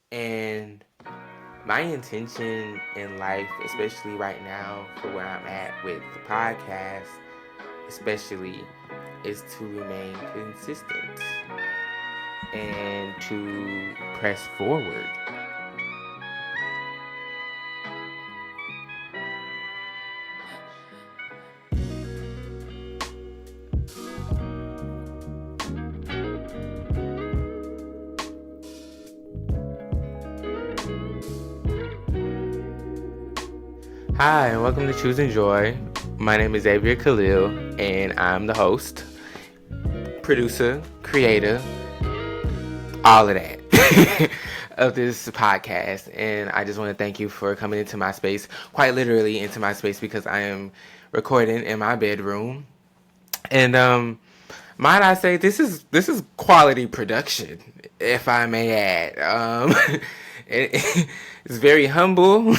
And my intention in life, especially right now for where I'm at with the podcast, especially, is to remain consistent and to press forward. Hi, and welcome to Choose and Joy. My name is Xavier Khalil, and I'm the host, producer, creator, all of that of this podcast. And I just want to thank you for coming into my space, quite literally into my space, because I am recording in my bedroom. And might I say this is quality production, if I may add. It's very humble,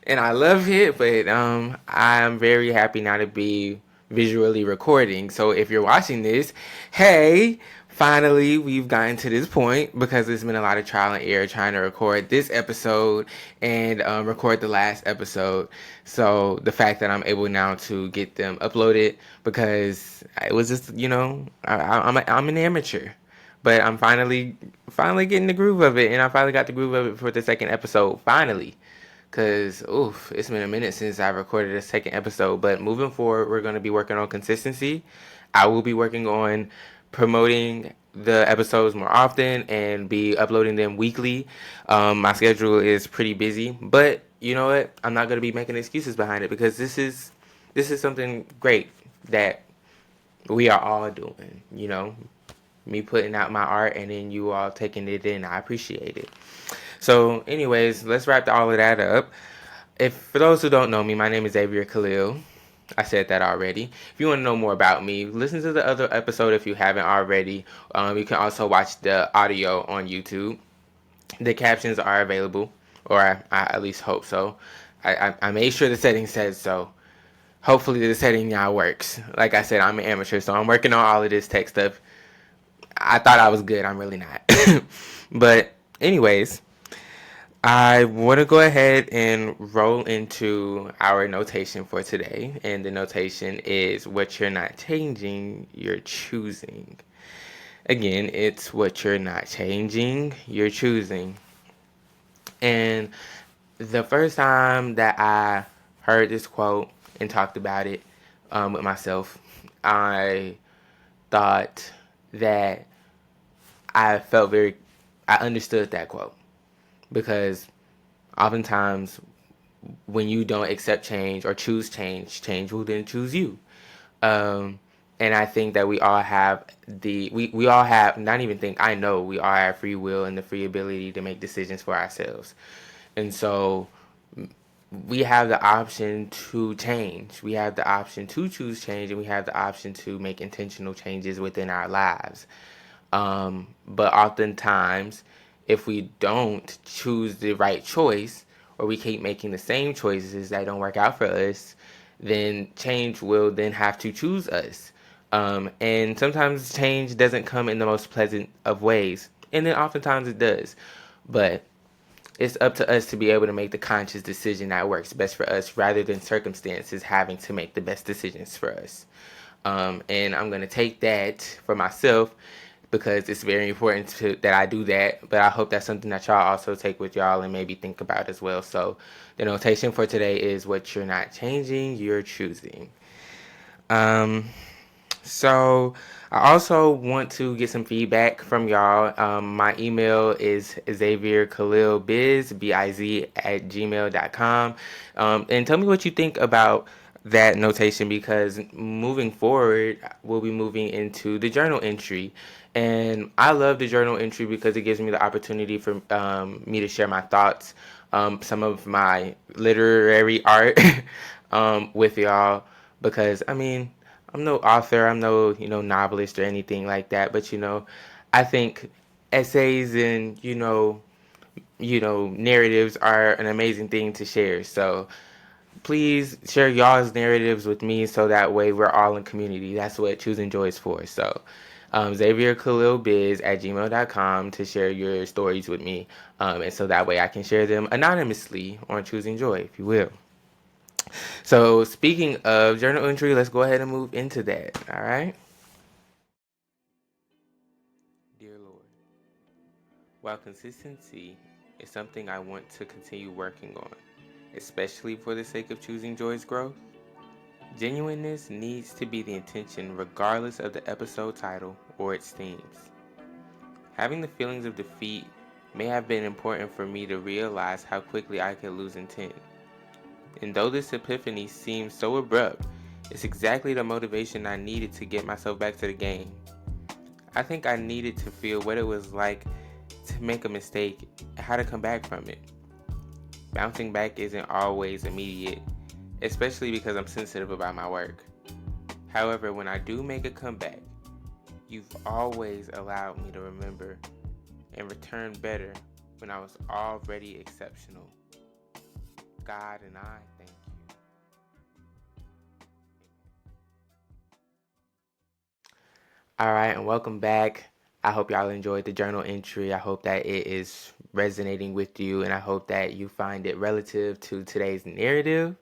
and I love it. But I'm very happy now to be visually recording. So if you're watching this, hey, finally we've gotten to this point because there's been a lot of trial and error trying to record this episode and record the last episode. So the fact that I'm able now to get them uploaded, because it was just, I'm an amateur, but I'm finally getting the groove of it, and I finally got the groove of it for the second episode finally. Cause it's been a minute since I recorded a second episode. But moving forward, we're gonna be working on consistency. I will be working on promoting the episodes more often and be uploading them weekly. My schedule is pretty busy, but you know what? I'm not gonna be making excuses behind it, because this is something great that we are all doing. Me putting out my art and then you all taking it in. I appreciate it. So, anyways, let's wrap all of that up. If for those who don't know me, my name is Xavier Khalil. I said that already. If you want to know more about me, listen to the other episode if you haven't already. You can also watch the audio on YouTube. The captions are available, or I at least hope so. I made sure the setting says so. Hopefully the setting now works. Like I said, I'm an amateur, so I'm working on all of this tech stuff. I thought I was good. I'm really not. But anyways, I want to go ahead and roll into our notation for today. And the notation is: what you're not changing, you're choosing. Again, it's what you're not changing, you're choosing. And the first time that I heard this quote and talked about it with myself, I thought that I understood that quote, because oftentimes when you don't accept change or choose change, change will then choose you. And I think that we all have we all have, not even think, I know we all have free will and the free ability to make decisions for ourselves. And so we have the option to change. We have the option to choose change, and we have the option to make intentional changes within our lives. But oftentimes, if we don't choose the right choice, or we keep making the same choices that don't work out for us, then change will then have to choose us. And sometimes change doesn't come in the most pleasant of ways, and then oftentimes it does. But it's up to us to be able to make the conscious decision that works best for us, rather than circumstances having to make the best decisions for us. And I'm going to take that for myself, because it's very important that I do that. But I hope that's something that y'all also take with y'all and maybe think about as well. So the notation for today is: what you're not changing, you're choosing. Um, so I also want to get some feedback from y'all. My email is XavierKhalilBiz, B-I-Z, at gmail.com. And tell me what you think about that notation, because moving forward, we'll be moving into the journal entry. And I love the journal entry because it gives me the opportunity for me to share my thoughts, some of my literary art with y'all. Because, I mean, I'm no author, I'm no, novelist or anything like that. But, I think essays and, narratives are an amazing thing to share. So please share y'all's narratives with me, so that way we're all in community. That's what Choosing Joy is for. So Xavier Khalil Biz at gmail.com to share your stories with me. And so that way I can share them anonymously on Choosing Joy, if you will. So, speaking of journal entry, let's go ahead and move into that. All right. Dear Lord, while consistency is something I want to continue working on, especially for the sake of choosing joy's growth, genuineness needs to be the intention regardless of the episode title or its themes. Having the feelings of defeat may have been important for me to realize how quickly I could lose intent. And though this epiphany seems so abrupt, it's exactly the motivation I needed to get myself back to the game. I think I needed to feel what it was like to make a mistake and how to come back from it. Bouncing back isn't always immediate, especially because I'm sensitive about my work. However, when I do make a comeback, you've always allowed me to remember and return better when I was already exceptional. God and I thank you. All right, and welcome back. I hope y'all enjoyed the journal entry. I hope that it is resonating with you, and I hope that you find it relative to today's narrative.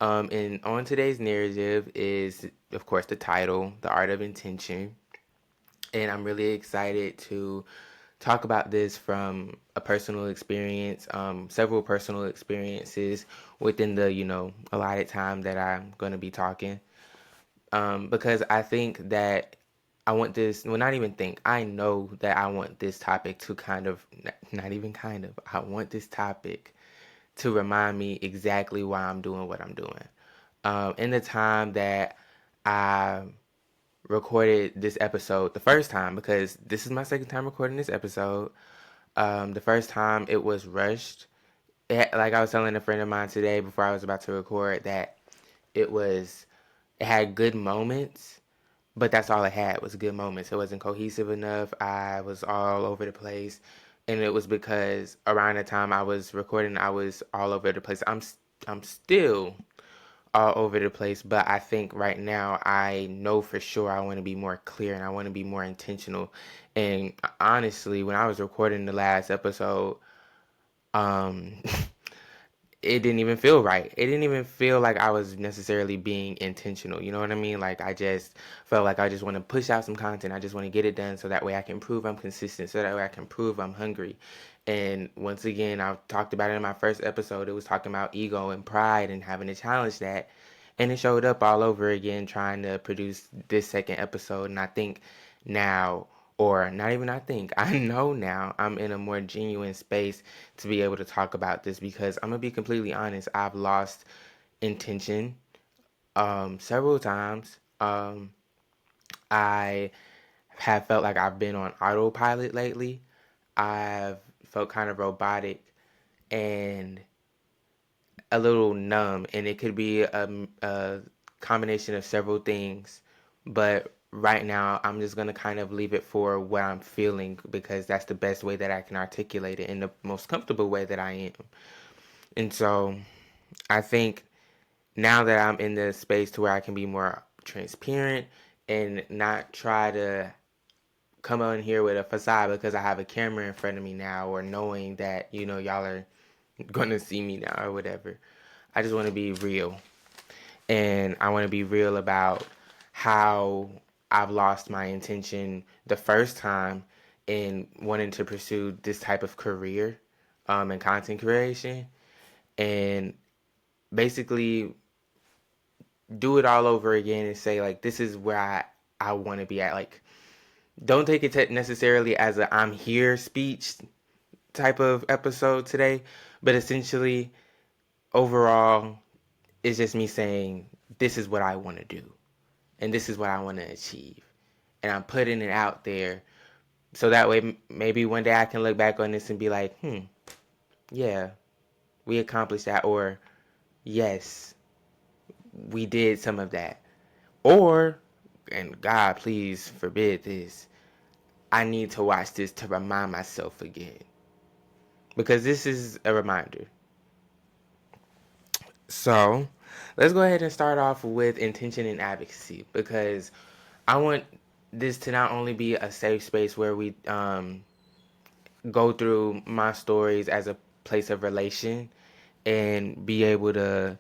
And on today's narrative is, of course, the title, The Art of Intention. And I'm really excited to talk about this from a personal experience, several personal experiences within the, allotted time that I'm going to be talking. Because I think that I want this, well, not even think, I know that I want this topic to kind of, not even kind of, I want this topic to remind me exactly why I'm doing what I'm doing. In the time that I recorded this episode, the first time, because this is my second time recording this episode, the first time it was rushed. Like I was telling a friend of mine today before I was about to record that it was, it had good moments, but that's all it had was good moments. It wasn't cohesive enough. I was all over the place, and it was because around the time I was recording, I was all over the place. I'm still all over the place, but I think right now I know for sure I want to be more clear and I want to be more intentional. And honestly, when I was recording the last episode, um it didn't even feel right. It didn't even feel like I was necessarily being intentional. You know what I mean? Like I just felt like I just want to push out some content. I just want to get it done so that way I can prove I'm consistent, so that way I can prove I'm hungry. And once again, I talked about it in my first episode. It was talking about ego and pride and having to challenge that. And it showed up all over again trying to produce this second episode. And I think now, or not even I think, I know now I'm in a more genuine space to be able to talk about this because I'm going to be completely honest. I've lost intention several times. I have felt like I've been on autopilot lately. I've felt kind of robotic and a little numb, and it could be a combination of several things. But right now, I'm just gonna kind of leave it for what I'm feeling because that's the best way that I can articulate it in the most comfortable way that I am. And so, I think now that I'm in the space to where I can be more transparent and not try to come on here with a facade because I have a camera in front of me now, or knowing that y'all are gonna see me now or whatever. I just want to be real. And I want to be real about how I've lost my intention the first time in wanting to pursue this type of career in content creation, and basically do it all over again and say like this is where I want to be at. Like don't take it necessarily as a I'm here speech type of episode today, but essentially overall it's just me saying this is what I want to do and this is what I want to achieve, and I'm putting it out there so that way maybe one day I can look back on this and be like, yeah, we accomplished that, or yes, we did some of that, or, and God please forbid this, I need to watch this to remind myself again, because this is a reminder. So let's go ahead and start off with intention and advocacy, because I want this to not only be a safe space where we go through my stories as a place of relation and be able to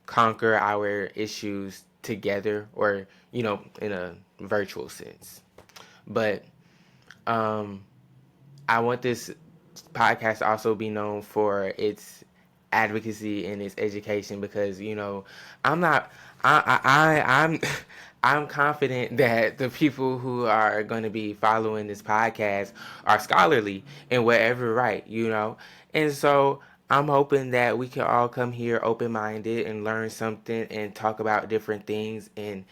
conquer our issues together, or in a virtual sense. But I want this podcast to also be known for its advocacy and its education, because I'm not I'm I'm confident that the people who are going to be following this podcast are scholarly in whatever right, and so I'm hoping that we can all come here open minded and learn something and talk about different things and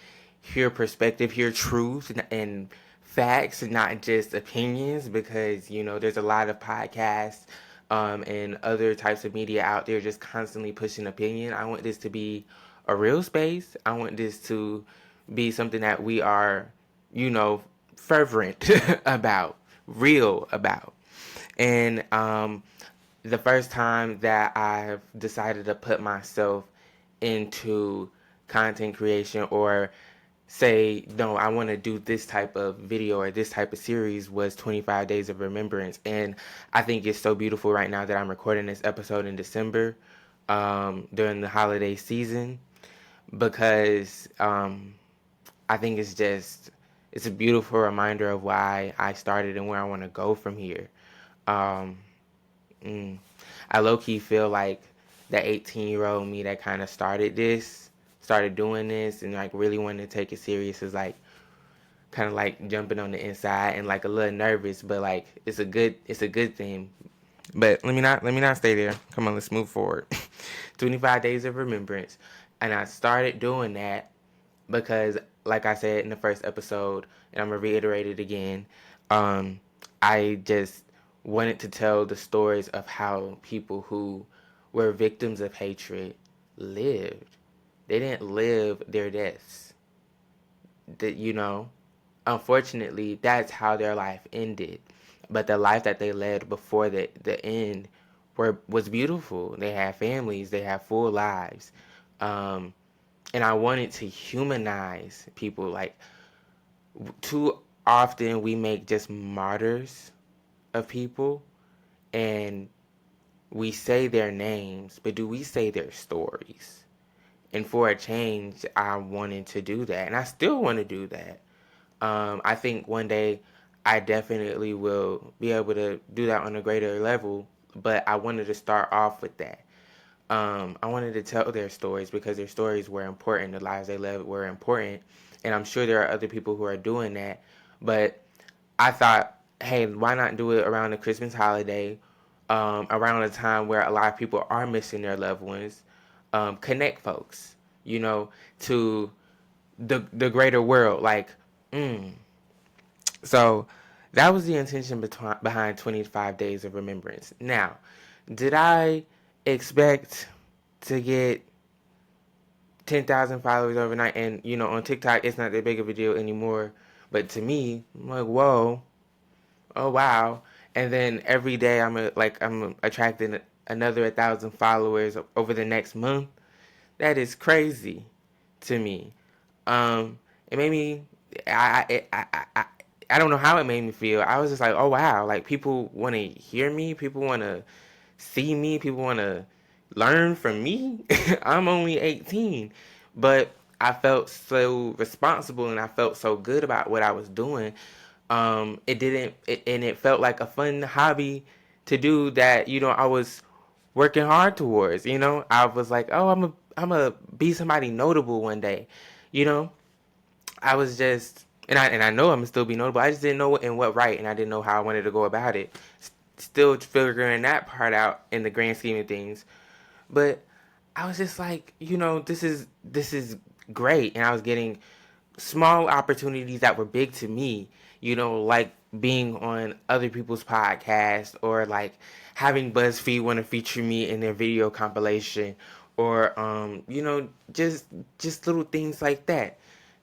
hear perspective, hear truth, and facts, not just opinions, because there's a lot of podcasts and other types of media out there just constantly pushing opinion. I want this to be a real space. I want this to be something that we are, fervent about, real about. And the first time that I've decided to put myself into content creation, or say, no, I want to do this type of video or this type of series, was 25 Days of Remembrance. And I think it's so beautiful right now that I'm recording this episode in December during the holiday season, because I think it's a beautiful reminder of why I started and where I want to go from here. Um, I low-key feel like the 18-year-old me that kind of started doing this and like really wanting to take it serious is like kind of like jumping on the inside and like a little nervous, but like it's a good thing. But let me not stay there. Come on, let's move forward. 25 Days of Remembrance. And I started doing that because, like I said in the first episode, and I'm gonna reiterate it again, I just wanted to tell the stories of how people who were victims of hatred lived. They didn't live their deaths. That unfortunately, that's how their life ended. But the life that they led before the end was beautiful. They had families. They had full lives. And I wanted to humanize people. Like, too often we make just martyrs of people, and we say their names, but do we say their stories? And for a change, I wanted to do that, and I still want to do that. I think one day I definitely will be able to do that on a greater level, but I wanted to start off with that. I wanted to tell their stories because their stories were important. The lives they lived were important. And I'm sure there are other people who are doing that. But I thought, hey, why not do it around the Christmas holiday, around a time where a lot of people are missing their loved ones, connect folks, to the greater world. Like, so that was the intention behind 25 Days of Remembrance. Now, did I expect to get 10,000 followers overnight? And, on TikTok, it's not that big of a deal anymore. But to me, I'm like, whoa, oh, wow. And then every day I'm attracting another 1,000 followers over the next month. That is crazy to me. It made me, I don't know how it made me feel. I was just like, oh wow, like people want to hear me, people want to see me, people want to learn from me. I'm only 18, but I felt so responsible and I felt so good about what I was doing. And it felt like a fun hobby to do that. I was working hard towards. I was like, oh, I'm a be somebody notable one day. You know, I was just, and I know I'm gonna still be notable. I just didn't know what and what right, and I didn't know how I wanted to go about it. Still figuring that part out in the grand scheme of things, but I was just like, this is great, and I was getting small opportunities that were big to me, like being on other people's podcasts, or like having BuzzFeed want to feature me in their video compilation, or just little things like that.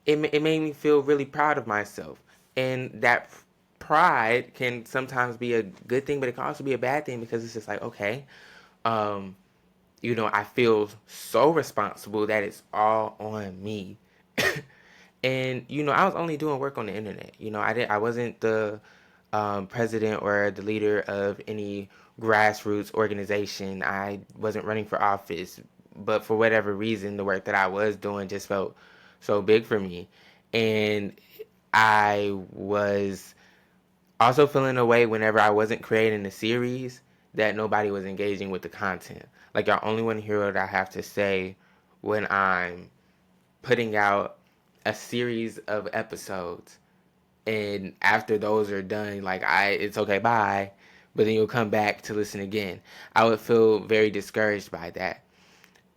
It made me feel really proud of myself, and that pride can sometimes be a good thing, but it can also be a bad thing, because it's just like, okay, I feel so responsible that it's all on me. And I was only doing work on the internet. I wasn't the president or the leader of any grassroots organization. I wasn't running for office, but for whatever reason, the work that I was doing just felt so big for me. And I was also feeling a way whenever I wasn't creating a series that nobody was engaging with the content. Like, y'all only want to hear what I have to say when I'm putting out a series of episodes, and after those are done, like, it's okay, bye, but then you'll come back to listen again. I would feel very discouraged by that.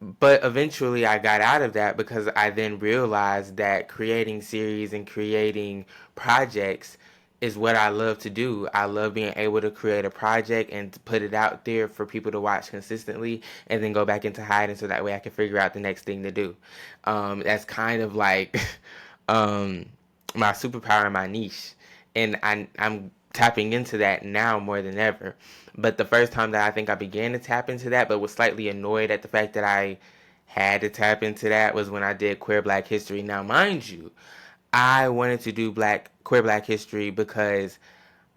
But eventually I got out of that because I then realized that creating series and creating projects is what I love to do. I love being able to create a project and to put it out there for people to watch consistently and then go back into hiding so that way I can figure out the next thing to do. That's kind of like um, my superpower and my niche. And I'm tapping into that now more than ever. But the first time that I think I began to tap into that, but was slightly annoyed at the fact that I had to tap into that, was when I did Queer Black History. Now, mind you, I wanted to do Queer Black History because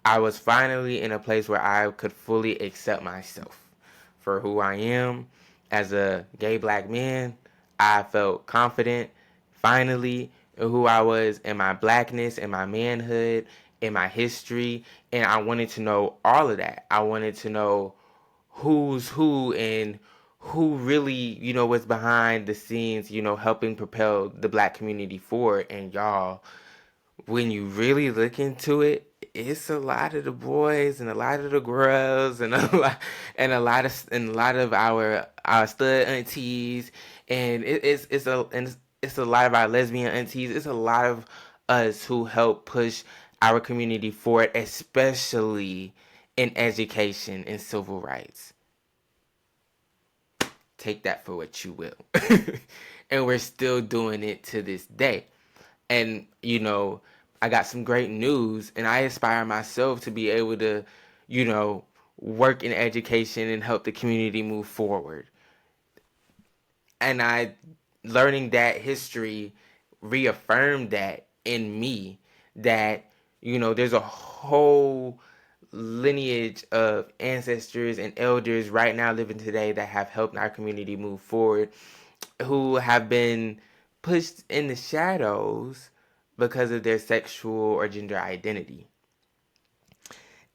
I was finally in a place where I could fully accept myself for who I am as a gay black man. I felt confident finally in who I was, in my blackness, in my manhood, in my history, and I wanted to know all of that. I wanted to know who's who and who really, was behind the scenes, helping propel the black community forward. And y'all, when you really look into it, it's a lot of the boys and a lot of the girls and a lot of our stud aunties, and it's a lot of our lesbian aunties. It's a lot of us who help push our community forward, especially in education and civil rights. Take that for what you will. And we're still doing it to this day. And, I got some great news, and I aspire myself to be able to, work in education and help the community move forward. And learning that history reaffirmed that in me, that, there's a whole lineage of ancestors and elders right now living today that have helped our community move forward, who have been pushed in the shadows because of their sexual or gender identity.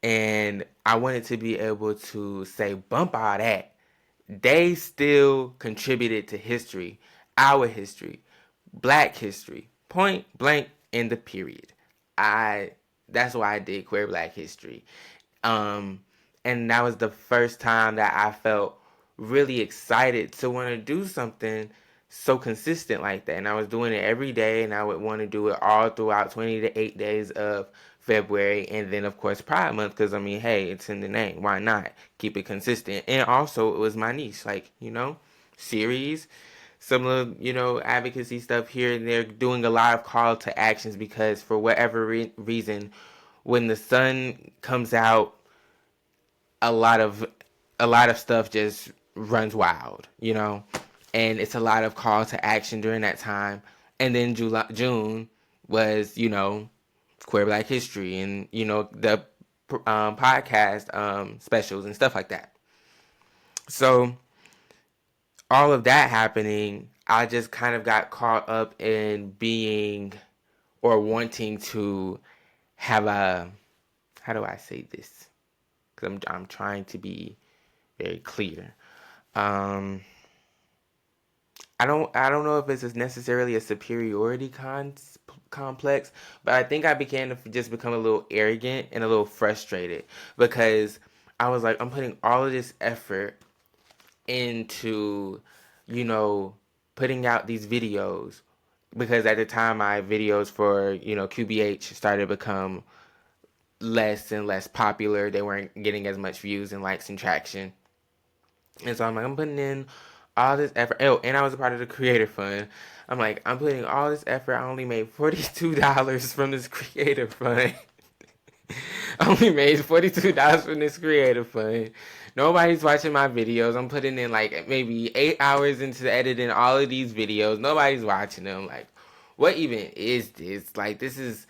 And I wanted to be able to say, bump all that. They still contributed to history, our history, black history, point blank in the period. That's why I did Queer Black History. And that was the first time that I felt really excited to want to do something so consistent like that. And I was doing it every day, and I would want to do it all throughout 28 days of February, and then of course Pride Month, because hey, it's in the name. Why not keep it consistent? And also, it was my niche, like, series, some of advocacy stuff here and there, doing a lot of call to actions, because for whatever reason, when the sun comes out, a lot of stuff just runs wild, and it's a lot of call to action during that time. And then June was, Queer Black History, and the podcast specials and stuff like that. So all of that happening, I just kind of got caught up in being, or wanting to have a, how do I say this? Because I'm trying to be very clear. I don't know if it's necessarily a superiority complex, but I think I began to just become a little arrogant and a little frustrated, because I was like, I'm putting all of this effort into, putting out these videos, because at the time my videos for, QBH started to become less and less popular. They weren't getting as much views and likes and traction. And so I'm like, I'm putting in all this effort. Oh, and I was a part of the creator fund. I'm like, I'm putting all this effort. I only made $42 from this creator fund. I only made $42 from this creator fund. Nobody's watching my videos. I'm putting in like maybe 8 hours into editing all of these videos. Nobody's watching them. Like, what even is this? Like, this is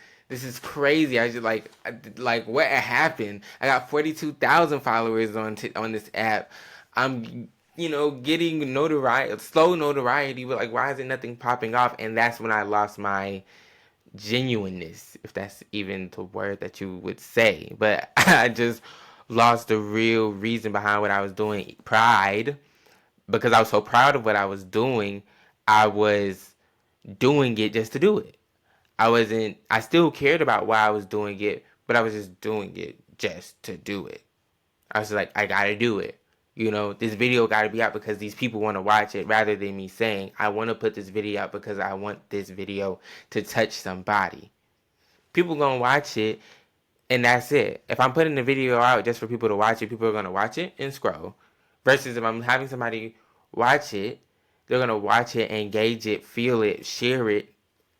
crazy. I just like what happened. I got 42,000 followers on this app. I'm getting notoriety, slow notoriety, but like, why is it nothing popping off? And that's when I lost my genuineness, if that's even the word that you would say. But I just lost the real reason behind what I was doing. Pride, because I was so proud of what I was doing. I was doing it just to do it. I still cared about why I was doing it, but I was just doing it just to do it. I was like, I gotta do it. This video gotta be out because these people want to watch it, rather than me saying, I want to put this video out because I want this video to touch somebody. People gonna watch it, and that's it. If I'm putting the video out just for people to watch it, people are gonna watch it and scroll. Versus if I'm having somebody watch it, they're gonna watch it, engage it, feel it, share it,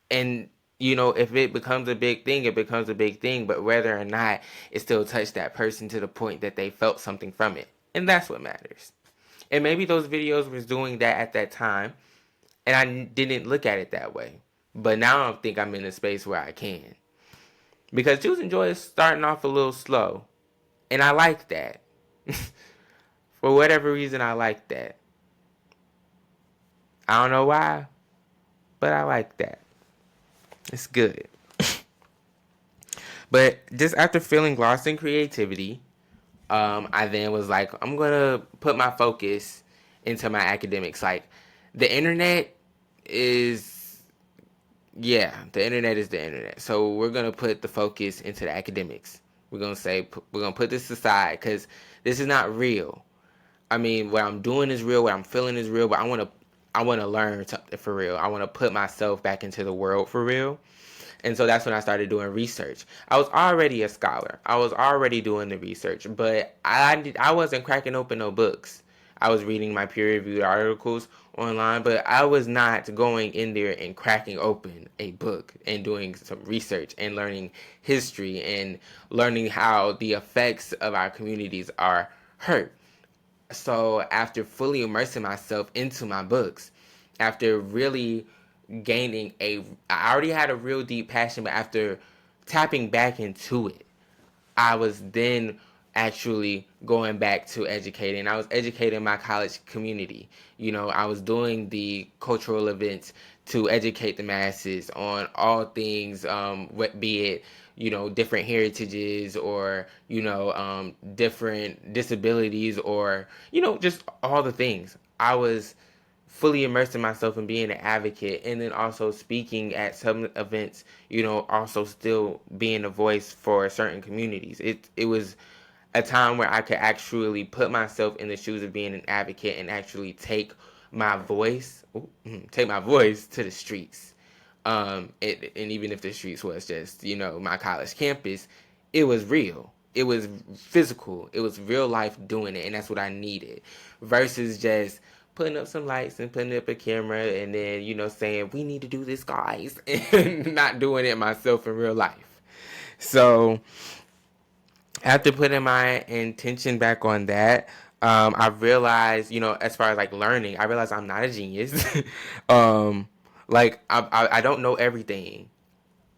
and if it becomes a big thing, it becomes a big thing. But whether or not it still touched that person to the point that they felt something from it, and that's what matters. And maybe those videos was doing that at that time, and I didn't look at it that way. But now I think I'm in a space where I can. Because choosing joy is starting off a little slow. And I like that. For whatever reason, I like that. I don't know why, but I like that. It's good. But just after feeling lost in creativity, I then was like, I'm going to put my focus into my academics. Like, the internet is, yeah, the internet is the internet. So we're going to put the focus into the academics. We're going to say, we're going to put this aside because this is not real. I mean, what I'm doing is real, what I'm feeling is real, but I want to learn something for real. I want to put myself back into the world for real. And so that's when I started doing research. I was already a scholar. I was already doing the research, but I wasn't cracking open no books. I was reading my peer-reviewed articles online, but I was not going in there and cracking open a book and doing some research and learning history and learning how the effects of our communities are hurt. So after fully immersing myself into my books, after really I already had a real deep passion, but after tapping back into it, I was then actually going back to educating. I was educating my college community. I was doing the cultural events to educate the masses on all things, what be it, different heritages or, different disabilities or, just all the things. I was fully immersing myself in being an advocate and then also speaking at some events, also still being a voice for certain communities. It was a time where I could actually put myself in the shoes of being an advocate and actually take my voice to the streets. And even if the streets was just, my college campus, it was real. It was physical. It was real life doing it, and that's what I needed. Versus just putting up some lights and putting up a camera and then, saying, we need to do this, guys, and not doing it myself in real life. So after putting my intention back on that, I realized, as far as like learning, I realized I'm not a genius. Like I don't know everything.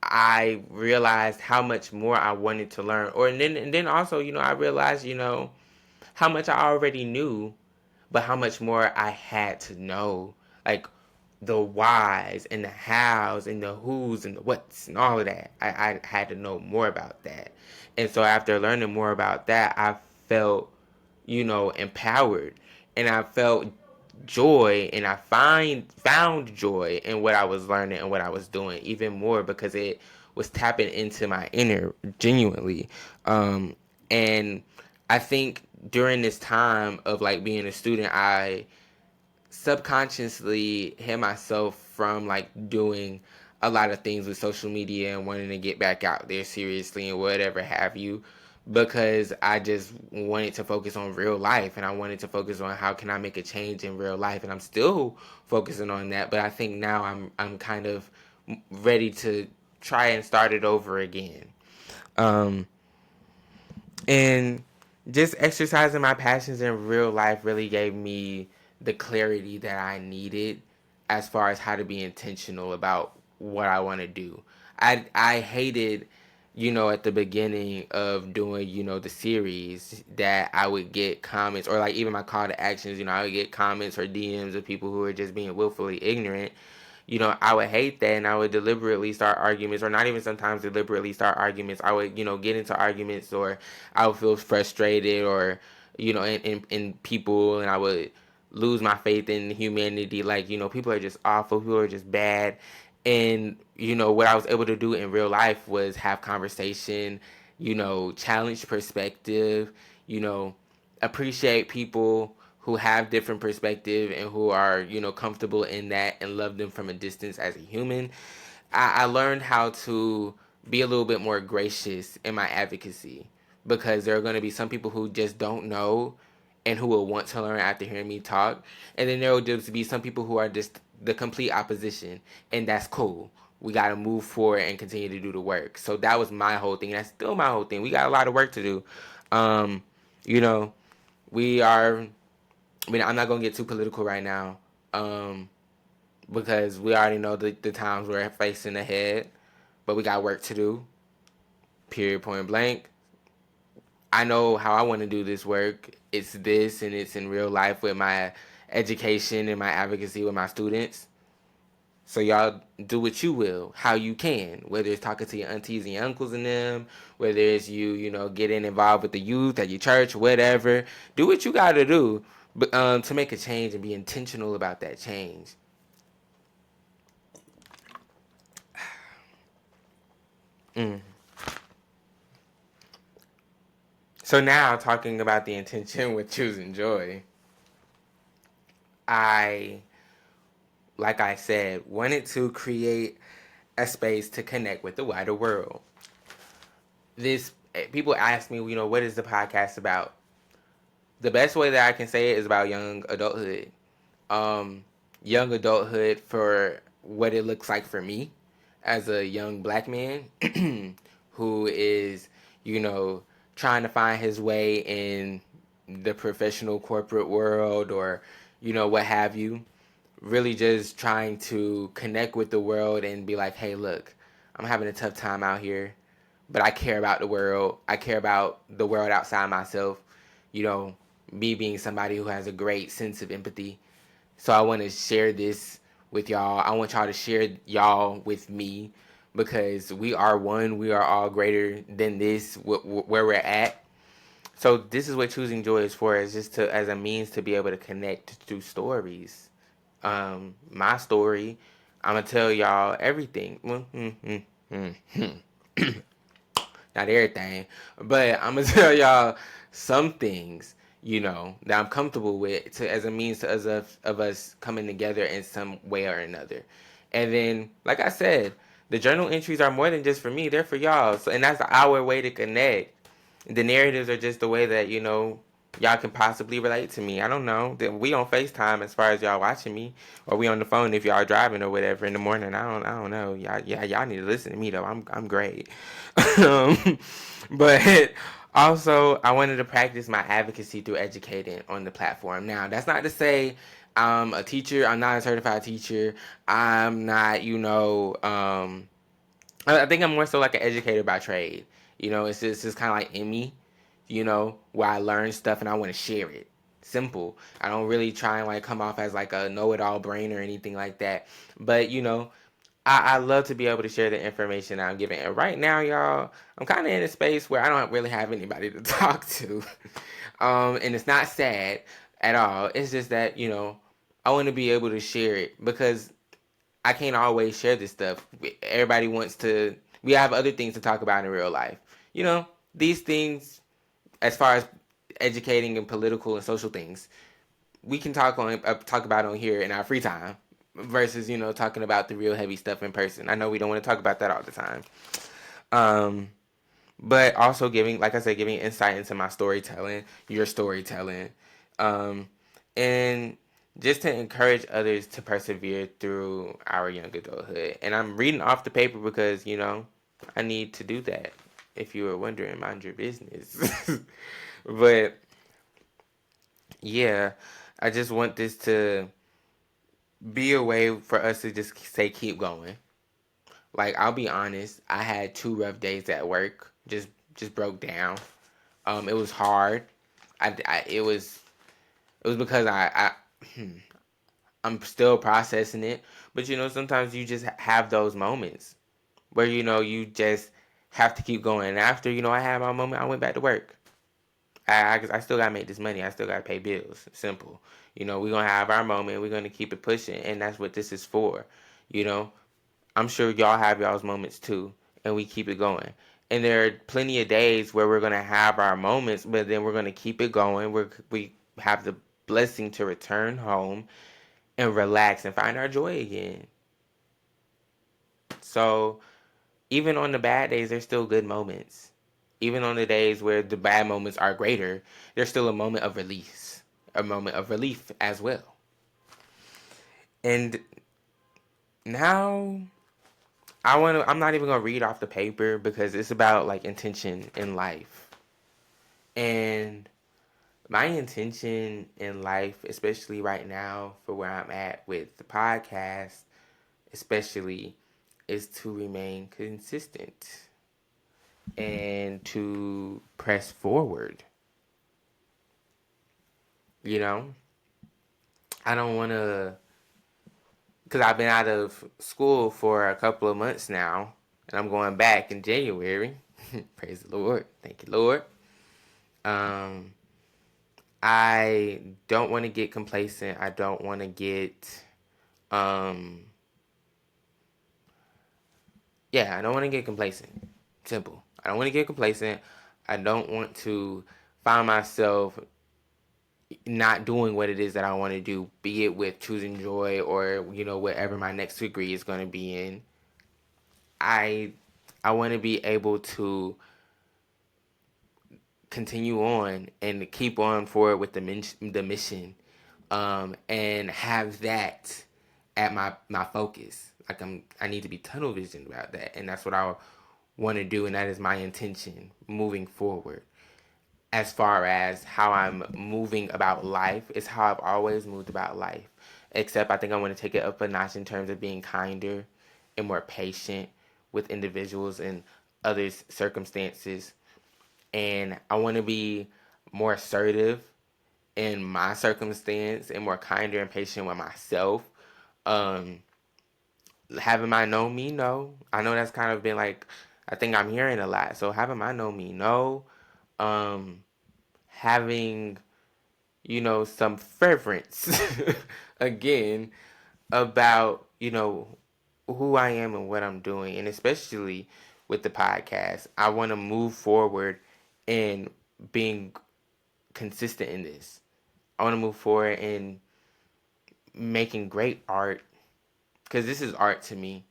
I realized how much more I wanted to learn, and then also, I realized, how much I already knew, but how much more I had to know, like the whys and the hows and the whos and the whats and all of that. I had to know more about that. And so after learning more about that, I felt, empowered, and I felt joy, and I found joy in what I was learning and what I was doing even more because it was tapping into my inner genuinely. And I think during this time of like being a student, I subconsciously hid myself from like doing a lot of things with social media and wanting to get back out there seriously and whatever have you, because I just wanted to focus on real life and I wanted to focus on how can I make a change in real life, and I'm still focusing on that, but I think now I'm kind of ready to try and start it over again. And just exercising my passions in real life really gave me the clarity that I needed as far as how to be intentional about what I want to do. I hated, at the beginning of doing, the series, that I would get comments, or like even my call to actions, I would get comments or DMs of people who are just being willfully ignorant. I would hate that, and I would deliberately start arguments, or not even sometimes deliberately start arguments. I would, get into arguments, or I would feel frustrated, or, in people, and I would lose my faith in humanity. Like, people are just awful, people are just bad. And, what I was able to do in real life was have conversation, challenge perspective, you know, appreciate people who have different perspective and who are, comfortable in that, and love them from a distance as a human. I learned how to be a little bit more gracious in my advocacy, because there are going to be some people who just don't know and who will want to learn after hearing me talk. And then there will just be some people who are just the complete opposition, and that's cool. We got to move forward and continue to do the work. So that was my whole thing. That's still my whole thing. We got a lot of work to do. Um, you know, we are. I'm not gonna get too political right now, because we already know the times we're facing ahead. But we got work to do. Period. Point blank. I know how I want to do this work. It's this, and it's in real life with my education and my advocacy with my students. So y'all do what you will, how you can. Whether it's talking to your aunties and your uncles and them, whether it's you, getting involved with the youth at your church, whatever. Do what you got to do, but to make a change and be intentional about that change. Mm. So now, talking about the intention with choosing joy, I, like I said, wanted to create a space to connect with the wider world. This People ask me, what is the podcast about? The best way that I can say it is about young adulthood. Um, Young adulthood for what it looks like for me as a young black man who is, you know, trying to find his way in the professional corporate world, or, what have you. Really just trying to connect with the world and be like, hey, look, I'm having a tough time out here, but I care about the world. I care about the world outside myself. You know, me being somebody who has a great sense of empathy. So I want to share this with y'all. I want y'all to share y'all with me, because we are one. We are all greater than this, where we're at. So this is what choosing joy is for, is just to, as a means to be able to connect through stories. My story, I'm gonna tell y'all everything. Not everything, but I'm gonna tell y'all some things, that I'm comfortable with, to as a means to of us coming together in some way or another. And then, like I said, the journal entries are more than just for me; they're for y'all. So, and that's our way to connect. The narratives are just the way that y'all can possibly relate to me. I don't know. We on FaceTime as far as y'all watching me, or we on the phone if y'all are driving or whatever in the morning. I don't know. Y'all need to listen to me though. I'm great. um, but also, I wanted to practice my advocacy through educating on the platform. Now, that's not to say I'm a teacher. I'm not a certified teacher. I'm not, I think I'm more so like an educator by trade. It's just kind of like in me, where I learn stuff and I want to share it. Simple. I don't really try and like come off as like a know-it-all brain or anything like that. But I love to be able to share the information I'm giving. And right now, y'all, I'm kind of in a space where I don't really have anybody to talk to. And it's not sad at all. It's just that, I want to be able to share it, because I can't always share this stuff. Everybody wants to. We have other things to talk about in real life. These things, as far as educating and political and social things, we can talk about on here in our free time, versus talking about the real heavy stuff in person. I know we don't want to talk about that all the time. Um, but also giving, like I said, giving insight into my storytelling, your storytelling, um, and just to encourage others to persevere through our young adulthood. And I'm reading off the paper because, I need to do that. If you were wondering, mind your business. But yeah, I just want this to be a way for us to just say, keep going. Like, I'll be honest, I had 2 rough days at work. Just broke down. It was hard. It was because I'm still processing it. But sometimes you just have those moments where you just have to keep going. And after I had my moment, I went back to work. I still gotta make this money. I still gotta pay bills. Simple. We're gonna have our moment. We're gonna keep it pushing, and that's what this is for. You know, I'm sure y'all have y'all's moments too, and we keep it going. And there are plenty of days where we're gonna have our moments, but then we're gonna keep it going. We have the blessing to return home and relax and find our joy again. So even on the bad days, there's still good moments. Even on the days where the bad moments are greater, there's still a moment of release, a moment of relief as well. And now I'm not even gonna read off the paper because it's about like intention in life. And my intention in life, especially right now for where I'm at with the podcast, especially, is to remain consistent and to press forward. You know, I don't want to, because I've been out of school for a couple of months now, and I'm going back in January. Praise the Lord. Thank you, Lord. Um, I don't want to get complacent. I don't want to get, um, I don't want to get complacent. Simple. I don't want to get complacent. I don't want to find myself not doing what it is that I want to do, be it with choosing joy or whatever my next degree is going to be in. I want to be able to continue on and keep on forward with the mission, and have that at my focus. Like I need to be tunnel visioned about that, and that's what I want to do, and that is my intention moving forward. As far as how I'm moving about life, is how I've always moved about life. Except I think I want to take it up a notch in terms of being kinder and more patient with individuals and others' circumstances. And I want to be more assertive in my circumstance and more kinder and patient with myself. Um, having my know me know. I know that's kind of been like, I think I'm hearing a lot. So having my know me know. Having some fervence again about who I am and what I'm doing, and especially with the podcast, I want to move forward in being consistent in this. I want to move forward in making great art, because this is art to me.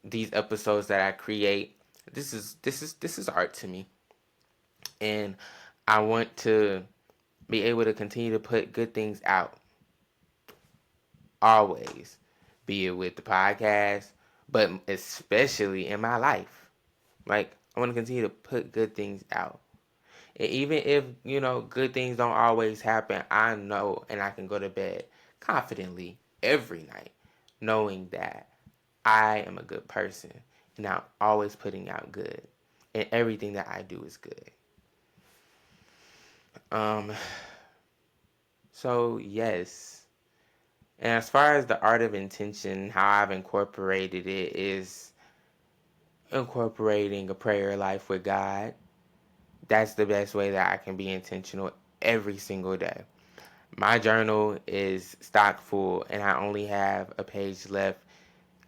These episodes that I create, this is art to me, and I want to be able to continue to put good things out. Always. Be it with the podcast, but especially in my life. Like, I want to continue to put good things out. And even if, good things don't always happen, I know and I can go to bed confidently every night knowing that I am a good person and I'm always putting out good. And everything that I do is good. Um, so yes. And as far as the art of intention, how I've incorporated it is incorporating a prayer life with God. That's the best way that I can be intentional every single day. My journal is stock full and I only have a page left.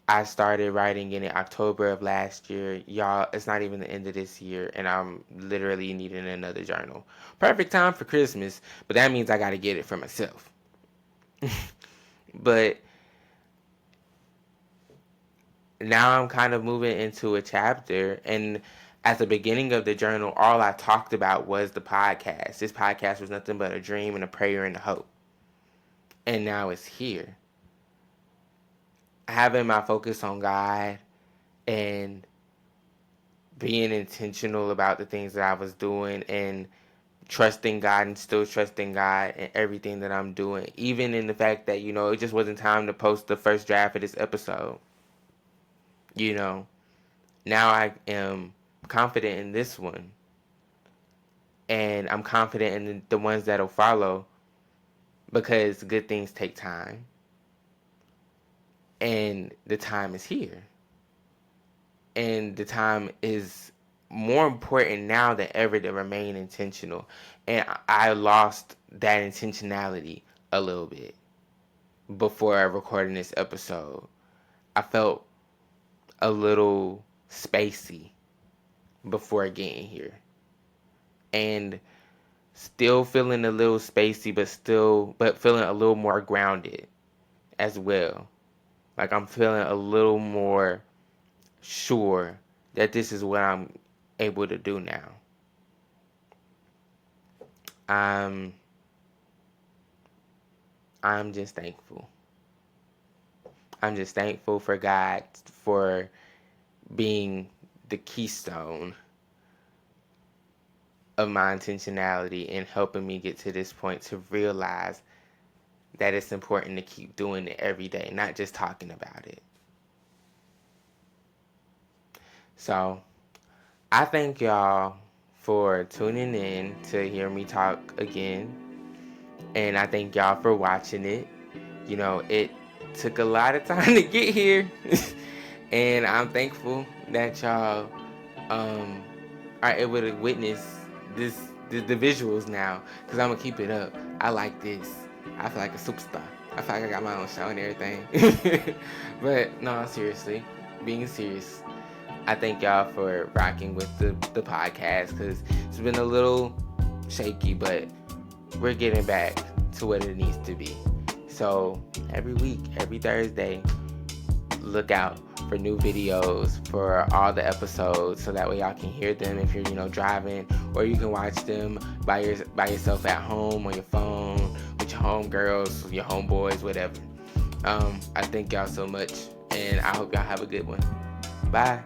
I started writing in October of last year. Y'all, it's not even the end of this year and I'm literally needing another journal. Perfect time for Christmas, but that means I got to get it for myself. But now I'm kind of moving into a chapter, and at the beginning of the journal, all I talked about was the podcast. This podcast was nothing but a dream and a prayer and a hope. And now it's here. Having my focus on God and being intentional about the things that I was doing and trusting God and still trusting God in everything that I'm doing. Even in the fact that, it just wasn't time to post the first draft of this episode. You know, now I am confident in this one. And I'm confident in the ones that'll follow because good things take time. And the time is here. And the time is more important now than ever to remain intentional. And I lost that intentionality a little bit before I recorded this episode. I felt a little spacey before getting here. And still feeling a little spacey, but feeling a little more grounded as well. Like I'm feeling a little more sure that this is what I'm able to do now. I'm just thankful. I'm just thankful for God for being the keystone of my intentionality and helping me get to this point to realize that it's important to keep doing it every day, not just talking about it. So, I thank y'all for tuning in to hear me talk again. And I thank y'all for watching it. You know, it took a lot of time to get here. And I'm thankful that y'all are able to witness the visuals now. Because I'm going to keep it up. I like this. I feel like a superstar. I feel like I got my own show and everything. But no, seriously, being serious, I thank y'all for rocking with the podcast because it's been a little shaky, but we're getting back to what it needs to be. So every week, every Thursday, look out for new videos for all the episodes so that way y'all can hear them if you're driving, or you can watch them by yourself at home on your phone with your homegirls, your homeboys, whatever. I thank y'all so much, and I hope y'all have a good one. Bye.